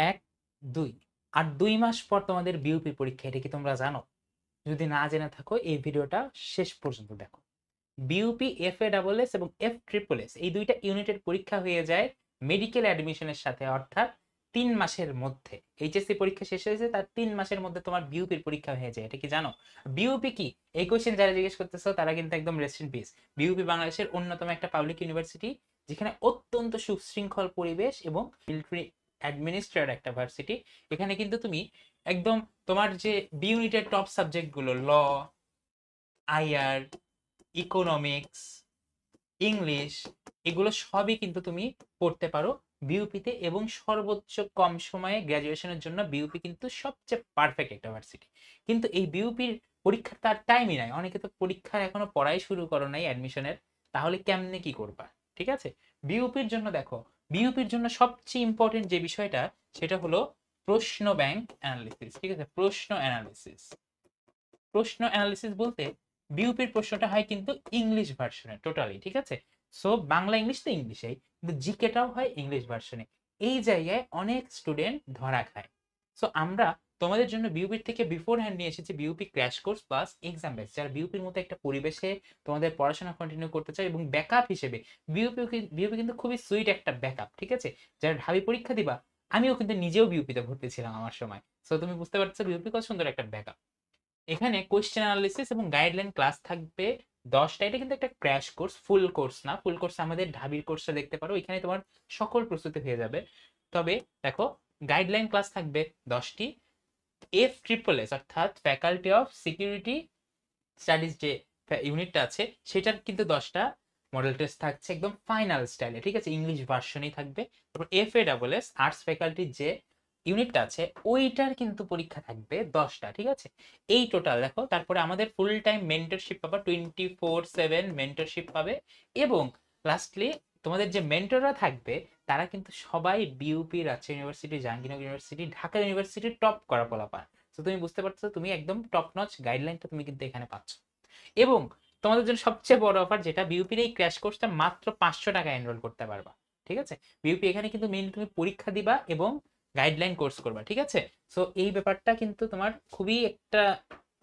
এক, দুই। আর 2 মাস পর তোমাদের বিউপি পরীক্ষা, এটা কি তোমরা জানো? যদি না জেনে থাকো এই ভিডিওটা শেষ পর্যন্ত দেখো। বিউপি, FASS এবং FSSS এই দুইটা ইউনিটের পরীক্ষা হয়ে যায় মেডিকেল অ্যাডমিশনের সাথে, অর্থাৎ 3 মাসের মধ্যে। এইচএসসি পরীক্ষা শেষ হয়েছে, তার 3 মাসের মধ্যে তোমার বিউপির পরীক্ষা হয়ে যায়। এটা কি জানো? বিউপি কি? এই কোশ্চেন যারা জিজ্ঞেস করতেছো তারা কিন্তু একদম রেস্ট ইন পিস। বিউপি বাংলাদেশের অন্যতম একটা পাবলিক ইউনিভার্সিটি, যেখানে অত্যন্ত সুশৃঙ্খল পরিবেশ এবং মিলিটারি অ্যাডমিনিস্ট্রেটেড একটা ভার্সিটি। এখানে কিন্তু তুমি একদম তোমার যে বি ইউনিটের টপ সাবজেক্টগুলো, ল, আইআর, ইকোনমিক্স, ইংলিশ, এগুলো সবই কিন্তু তুমি পড়তে পারো বিউপিতে, এবং সর্বোচ্চ কম সময়ে গ্র্যাজুয়েশনের জন্য বিউপি কিন্তু সবচেয়ে পারফেক্ট একটা ভার্সিটি। কিন্তু এই বিউপির পরীক্ষার তার টাইমই নাই। অনেকে তো পরীক্ষার এখনো পড়াই শুরু করো নাই অ্যাডমিশনের, তাহলে কেমনে কি করবা? ঠিক আছে, বিউপির জন্য দেখো, বিউপির জন্য সবচেয়ে ইম্পর্টেন্ট যে বিষয়টা, সেটা হলো প্রশ্ন ব্যাংক অ্যানালিসিস। ঠিক আছে, প্রশ্ন অ্যানালিসিস। প্রশ্ন অ্যানালিসিস বলতে বিউপির প্রশ্নটা হয় কিন্তু ইংলিশ ভার্সনে টোটালি। ঠিক আছে, সো বাংলা ইংলিশ তো ইংলিশেই, কিন্তু জিকেটাও হয় ইংলিশ ভার্সনে। এই জায়গায় অনেক স্টুডেন্ট ধরা খায়। সো আমরা তোমাদের জন্য বিউপির থেকে বিফোর হ্যান্ড নিয়ে এসেছি BUP crash course plus exam base, যারা বিউপির মতো একটা পরিবেশে তোমাদের পড়াশোনা কন্টিনিউ করতে চায়, এবং ব্যাকআপ হিসেবে বিউপি কিন্তু খুবই সুইট একটা ব্যাকআপ। ঠিক আছে, যারা ঢাবি পরীক্ষা দিবা, আমিও কিন্তু নিজেও বিউপিতে ভর্তি ছিলাম আমার সময়। সো তুমি বুঝতে পারছো বিউপি কত সুন্দর একটা ব্যাকআপ। এখানে কোয়েশ্চেন অ্যানালিসিস এবং গাইডলাইন ক্লাস থাকবে 10টা। এটা কিন্তু একটা ক্র্যাশ কোর্স, ফুল কোর্স না। ফুল কোর্স আমাদের ঢাবির কোর্সটা দেখতে পারো, এখানে তোমার সকল প্রস্তুতি হয়ে যাবে। তবে দেখো, গাইডলাইন ক্লাস থাকবে 10টি। FSSS অর্থাৎ ফ্যাকাল্টি অফ সিকিউরিটি স্টাডিজ যে ইউনিটটা আছে, সেটার কিন্তু 10টা মডেল টেস্ট থাকছে একদম ফাইনাল স্টাইলে। ঠিক আছে, ইংলিশ ভার্সনই থাকবে। তারপর FASS আর্টস ফ্যাকাল্টির যে ইউনিটটা আছে, ওইটার কিন্তু পরীক্ষা থাকবে 10টা। ঠিক আছে, এই টোটাল দেখো। তারপরে আমাদের ফুল টাইম মেন্টরশিপ পাবা, 24/7 মেন্টরশিপ পাবে। এবং লাস্টলি তোমাদের যে মেন্টররা থাকবে, তারা কিন্তু সবাই BUP, Rajshahi university, Jahangirnagar university, Dhaka ইউনিভার্সিটির টপ করা পোলাপান। তো তুমি বুঝতে পারছো, তুমি একদম টপ নচ গাইডলাইনটা তুমি কিন্তু এখানে পাচ্ছ। এবং তোমাদের জন্য সবচেয়ে বড় অফার, যেটা বিউপির এই ক্র্যাশ কোর্সটা মাত্র 500 টাকা এনরোল করতে পারবা। ঠিক আছে, বিউপি এখানে কিন্তু মেইনলি তুমি পরীক্ষা দিবা এবং গাইডলাইন কোর্স করবা। ঠিক আছে, সো এই ব্যাপারটা কিন্তু তোমার খুবই একটা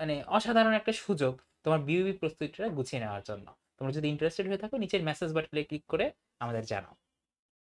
মানে অসাধারণ একটা সুযোগ তোমার বিউপি প্রস্তুতিটা গুছিয়ে নেওয়ার জন্য। তোমরা যদি ইন্টারেস্টেড হয়ে থাকো, নিচের মেসেজ বাটনে ক্লিক করে আমাদের জানাও।